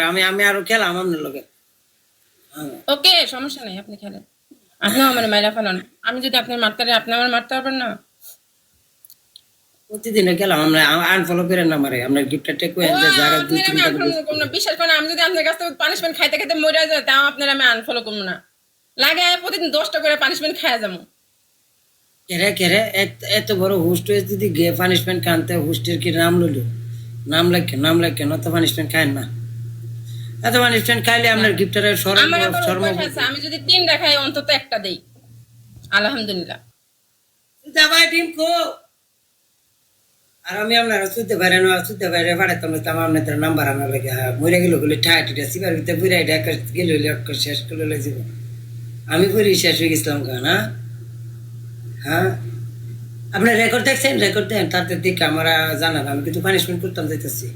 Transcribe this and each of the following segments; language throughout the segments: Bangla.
আমি আমি আরো খেলাম আপনার লগে। ওকে, সমস্যা নাই, আপনি খেলেন। আপনিও আমার মাইরা ফেলান। আমি যদি আপনার মারতে পারি, আপনি আমার মারতে পারবেন না। প্রতিদিনে খেলাম আমরা, আনফলো করেন না মারে, আপনার গিফটটা টেক ও, করে জায়গা দুই আপনার আমি তিনটা আনফলো করবো না, বিশ্বাস করেন। আমি যদি আপনার কাছ থেকে পানিশমেন্ট খাইতে খাইতে মরে যায়, তাও আপনার আমি আনফলো করবো না। লাগে প্রতিদিন 10টা করে পানিশমেন্ট খাইয়া যাবো। কেরে কেরে এত বড় হোস্ট হয়ে যদি গে পানিশমেন্ট কানতে হোস্টের কি নাম লইল, নাম লেখে নত পানিশমেন্ট খায় না। এত পানিশমেন্ট খাইলে আপনার গিফটারের আমার আবার অভ্যাস আছে, আমি যদি 3টা খাই অন্তত একটা দেই। আলহামদুলিল্লাহ। ভাই ডিম কো। আর আমি আপনার সুতে বাইরে পাঠাতাম আপনাদের নাম্বার আনার লাগে। মরে গেল বলে ঠায় টিটা সিবার ভিতরে বুড়া এটা গেল শেষ করে লাগছিল। আমি পড়ি শেষ হয়ে গেছিলাম কেন? হ্যাঁ, আপনার রেকর্ড দেখছেন? রেকর্ড দেন, তাতে দিকে আমরা জানান। আমি কিন্তু পানিশমেন্ট করতাম যাইতেছি।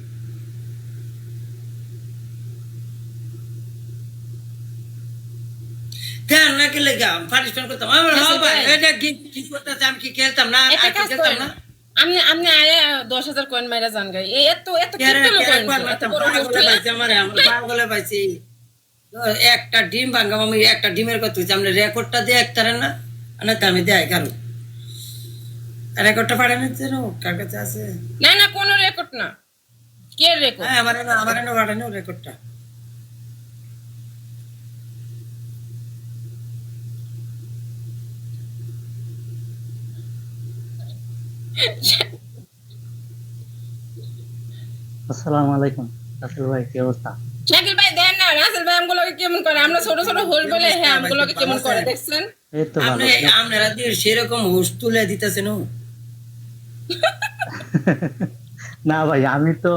দেন না গেলে পানিশমেন্ট করতাম আমার। এটা কি করতেছে? আমি কি খেলতাম না? একটা কাজ খেলতাম করেন, না। আপনি আপনি আয়া 10,000 কয়েন মাইরা যান গাই। এই এত এত কিপটামো করেন কেন? এত বড় হোস্ট হইয়া পাগলে পাইছি। একটা ডিম ভাঙ্গাম আমি, একটা ডিমের কথা হচ্ছে। আপনি রেকর্ডটা দিয়ে একতারেন না? না তো আমি দেয় কারো রেকর্ডটা পাঠানো কার কাছে আছে? না না, কোনো রেকর্ড না। কে রেকর্ড? হ্যাঁ, আমার পাঠানো রেকর্ডটা। আসসালামু আলাইকুম রাসেল ভাই, কি অবস্থা? শাকিল ভাই দেন না, রাসেল ভাই আমগুলোকে কেমন করে? আমরা ছোট ছোট হোস্ট বলে হ্যাঁ আমগুলোকে কেমন করে দেখছেন? এই তো ভালো। আপনি আপনারা দিয়ে সেরকম হোস্ট তুলে দিতেছেন। না ভাই, আমি তো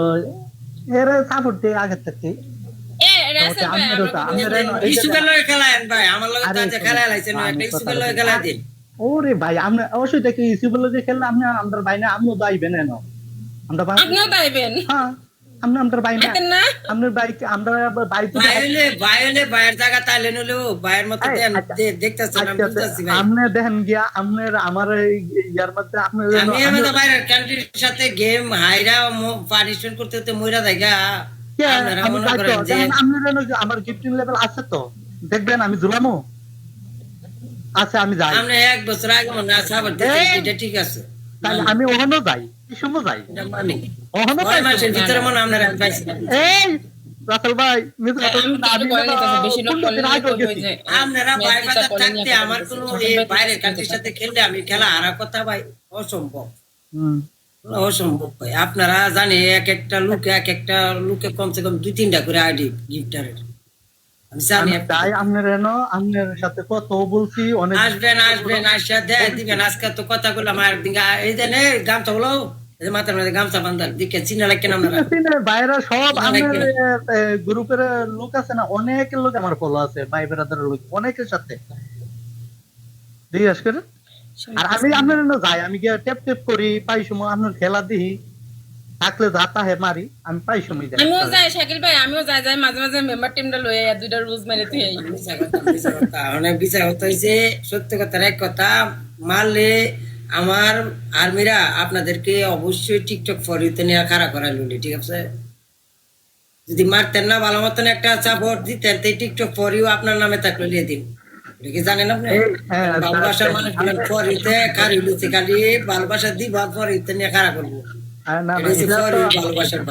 এর সাপোর্ট দিই আগে থেকে। এ রাসেল ভাই, ইস্যুকের লগে খেলায়েন ভাই, আমার লগে তো আজকে খেলা লাইছেন, একটা ইস্যুকের লগে খেলা দিন। ওরে ভাই, আমরা অবশ্যই দেখি ইসিবল যে খেললে আপনি আমাদের ভাই না, আমিও দাইবেন না আমরা ভাই। আপনিও দাইবেন? হ্যাঁ, আপনি আমাদের ভাই না, না আপনার বাইক আমরা ভাই তো বাইরের জায়গা তাইলে নলেও বাইরের মতো দেন। দেখতেছেন আমি বুঝতেছি ভাই। আপনি দেখেন গিয়া আপনার আমার ইয়ার মধ্যে আপনার আমি তো বাইরের কান্ট্রির সাথে গেম হাইরা পানিশমেন্ট করতে করতে মইরা যাইগা। আপনারা মনে করেন যে আমার গিফটিং লেভেল আছে তো, দেখবেন আমি জুলামো আচ্ছা আমি যাই। আপনি 1 বছর আগে মনে আছে আবার এটা ঠিক আছে। তাহলে আমি ওখানেও যাই, কি সময় যাই মানে ওখানেও 6 মাসের ভিতরে মনে আপনারা পাইছেন। এই রাসেল ভাই মিস কথা বেশি লোক আপনারা বাইরে থাকতে আমার কোনো বাইরের কান্ট্রির সাথে খেললে আমি খেলা হারা কথা ভাই অসম্ভব। অসম্ভব ভাই। আপনারা জানে এক একটা লোকে কমসে কম 2-3টা করে আইডি গিফটারের। আমি জানি তাই আপনার সাথে কত বলছি অনেক। আসবেন আসা দেয় দিবেন। আজকে তো কথা বললাম, আর দিন এই দেন গামছা বলো, মাথার মধ্যে গামছা বান্ধার দিকে চিনা লাগেন আপনারা। বাইরে সব আপনার গ্রুপের লোক আছে না, অনেক লোক আমার ফলো আছে, ভাই ব্রাদারের লোক অনেকের সাথে জিজ্ঞাসা করে। আর আমি আপনার যাই, আমি গিয়ে টেপ করি, পাই সময় আপনার খেলা দিই, থাকলে যাতা হে মারি, আমি পাই সময় যাই। আমিও যাই শাকিল ভাই, আমিও যাই মাঝে মাঝে মেম্বার টিমটা লয়ে 2টা রুজ মেরে তুই। অনেক বিচার কথা হয়েছে। সত্য কথার এক কথা, মারলে আমার আর্মিরা আপনাদেরকে অবশ্যই টিকটক ফর ইউতে নিয়ে খাড়া করা লুলি, ঠিক আছে? যদি মারতেন না ভালো মতন একটা সাপোর্ট দিতেন, তাই টিকটক ফর ইউ আপনার নামে থাকলো লিয়ে দিন। এটা কি জানেন আপনি? ভালোবাসার মানুষ বলেন ফর ইউতে খারি লুচি, খালি ভালোবাসা দিবা ফর ইউতে নিয়ে খাড়া করবো। ভালোবাসার